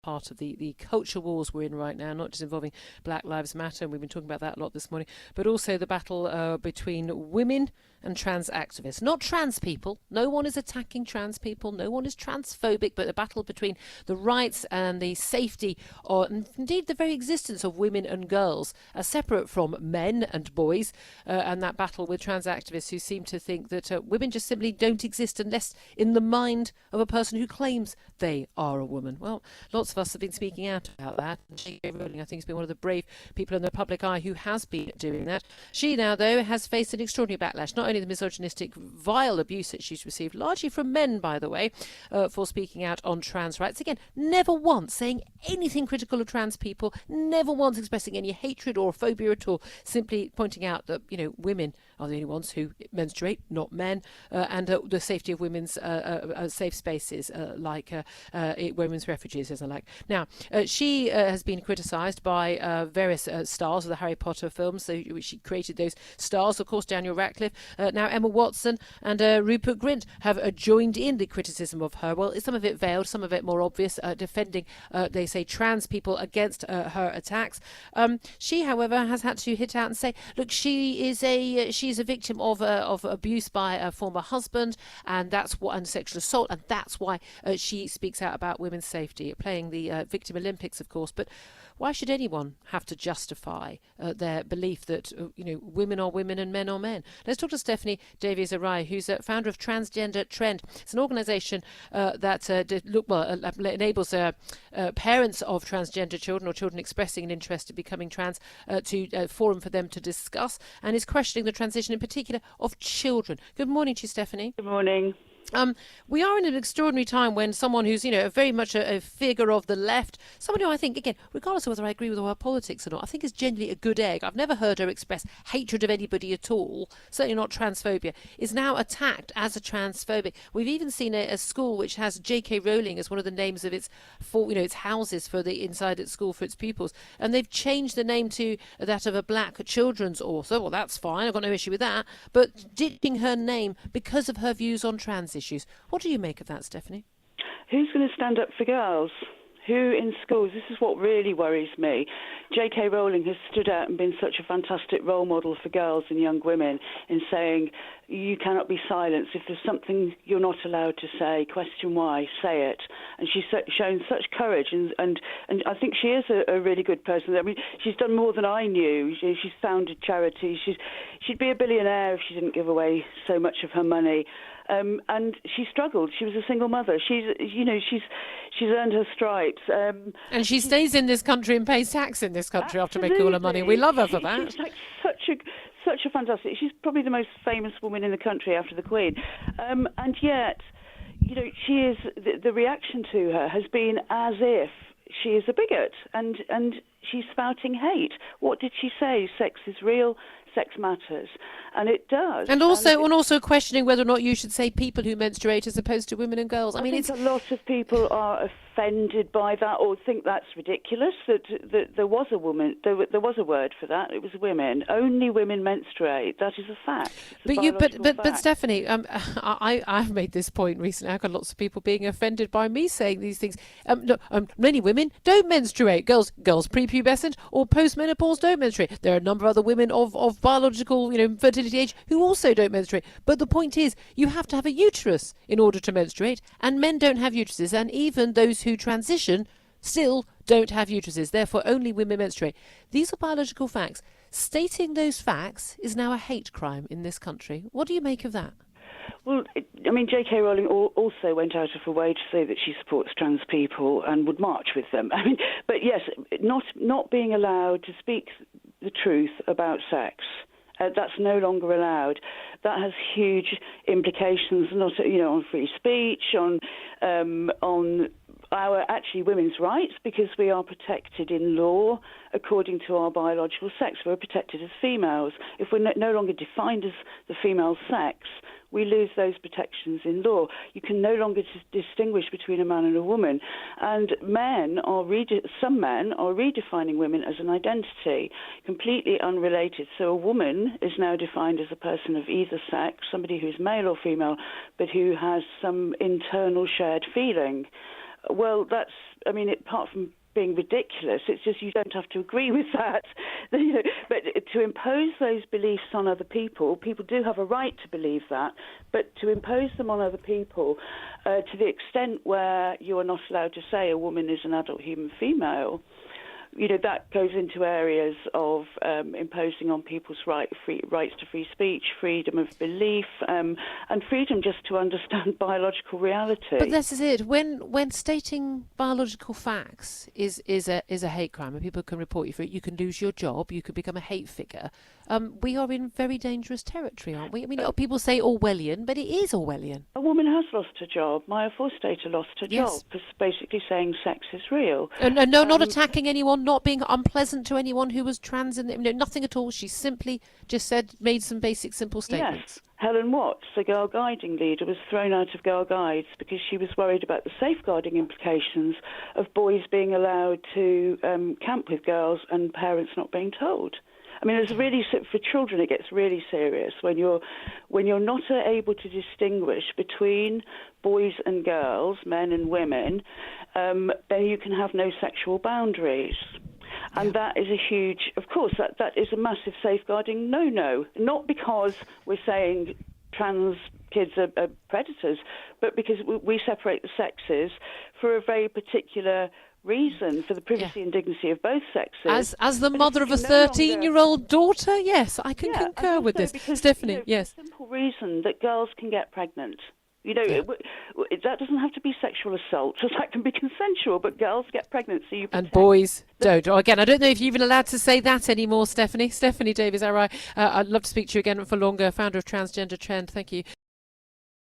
part of the culture wars we're in right now, not just involving Black Lives Matter, and we've been talking about that a lot this morning, but also the battle between women and trans activists. Not trans people. No one is attacking trans people. No one is transphobic, but a battle between the rights and the safety, or indeed the very existence of women and girls, are separate from men and boys, and that battle with trans activists who seem to think that women just simply don't exist unless in the mind of a person who claims they are a woman. Well, lots of us have been speaking out about that. JK Rowling, I think, has been one of the brave people in the public eye who has been doing that. She now, though, has faced an extraordinary backlash, not only the misogynistic, vile abuse that she's received, largely from men, by the way, for speaking out on trans rights. Again, never once saying anything critical of trans people, never once expressing any hatred or phobia at all, simply pointing out that, women are the only ones who menstruate, not men, and the safety of women's safe spaces like women's refuges, as I like. Now, she has been criticised by various stars of the Harry Potter films. So she created those stars, of course, Daniel Radcliffe. Now Emma Watson and Rupert Grint have joined in the criticism of her. Well, some of it veiled, some of it more obvious, defending, they say, trans people against her attacks. She, however, has had to hit out and say, look, she's a victim of abuse by a former husband, and sexual assault, and that's why she speaks out about women's safety, playing the Victim Olympics, of course. But why should anyone have to justify their belief that women are women and men are men? Let's talk to Stephanie Davies-Arai, who's founder of Transgender Trend. It's an organisation that enables parents of transgender children or children expressing an interest in becoming trans to forum for them to discuss, and is questioning the transition in particular of children. Good morning to you, Stephanie. Good morning. We are in an extraordinary time when someone who's, very much a figure of the left, someone who I think, again, regardless of whether I agree with all her politics or not, I think is generally a good egg. I've never heard her express hatred of anybody at all, certainly not transphobia, is now attacked as a transphobic. We've even seen a school which has JK Rowling as one of the names of its houses for the inside its school for its pupils, and they've changed the name to that of a black children's author. Well, that's fine, I've got no issue with that, but ditching her name because of her views on trans issues. What do you make of that, Stephanie? Who's going to stand up for girls? Who in schools? This is what really worries me. JK Rowling has stood out and been such a fantastic role model for girls and young women in saying you cannot be silenced. If there's something you're not allowed to say, question why, say it. And she's shown such courage, and I think she is a really good person. I mean, she's done more than I knew. She's founded charities. She'd be a billionaire if she didn't give away so much of her money. And she struggled. She was a single mother. She's earned her stripes. And she stays in this country and pays tax in this country after making all her money. We love her for that. She's like such a fantastic. She's probably the most famous woman in the country after the Queen. And yet, she is. The reaction to her has been as if she is a bigot, and she's spouting hate. What did she say? Sex is real. Sex matters, and it does. And also questioning whether or not you should say people who menstruate as opposed to women and girls. I think a lot of people are offended by that or think that's ridiculous. That there was a woman, there was a word for that. It was women. Only women menstruate. That is a fact. But Stephanie, I've made this point recently. I've got lots of people being offended by me saying these things. Look, many women don't menstruate. Girls prepubescent or postmenopause don't menstruate. There are a number of other women of biological, fertility age who also don't menstruate. But the point is, you have to have a uterus in order to menstruate, and men don't have uteruses, and even those who transition still don't have uteruses. Therefore, only women menstruate. These are biological facts. Stating those facts is now a hate crime in this country. What do you make of that? Well, JK Rowling also went out of her way to say that she supports trans people and would march with them. But yes, not being allowed to speak the truth about sex. That's no longer allowed. That has huge implications, not on free speech, on our women's rights, because we are protected in law according to our biological sex. We're protected as females. If we're no longer defined as the female sex, we lose those protections in law. You can no longer distinguish between a man and a woman. And some men are redefining women as an identity, completely unrelated. So a woman is now defined as a person of either sex, somebody who's male or female, but who has some internal shared feeling. Well, apart from being ridiculous, it's just you don't have to agree with that. But to impose those beliefs on other people, people do have a right to believe that, but to impose them on other people to the extent where you are not allowed to say a woman is an adult human female, that goes into areas of imposing on people's rights to free speech, freedom of belief, and freedom just to understand biological reality. But this is it. When stating biological facts is a hate crime, and people can report you for it, you can lose your job, you could become a hate figure. We are in very dangerous territory, aren't we? I mean, people say Orwellian, but it is Orwellian. A woman has lost her job. Maya Forstater lost her job for basically saying sex is real. No, not attacking anyone, not being unpleasant to anyone who was trans, nothing at all. She simply just made some basic, simple statements. Yes. Helen Watts, the Girl Guiding leader, was thrown out of Girl Guides because she was worried about the safeguarding implications of boys being allowed to camp with girls and parents not being told. I mean, for children, it gets really serious when you're not able to distinguish between boys and girls, men and women. Then you can have no sexual boundaries. And that is of course, that is a massive safeguarding no. Not because we're saying trans kids are predators, but because we separate the sexes for a very particular reason, for the privacy and dignity of both sexes. As the mother of a 13-year-old daughter, yes, I can concur with this. Because, Stephanie, yes. For the simple reason that girls can get pregnant. That doesn't have to be sexual assault. So that can be consensual, but girls get pregnant, so you protect. And boys don't. Again, I don't know if you're even allowed to say that anymore, Stephanie. Stephanie Davies-Arai, I'd love to speak to you again for longer, founder of Transgender Trend. Thank you.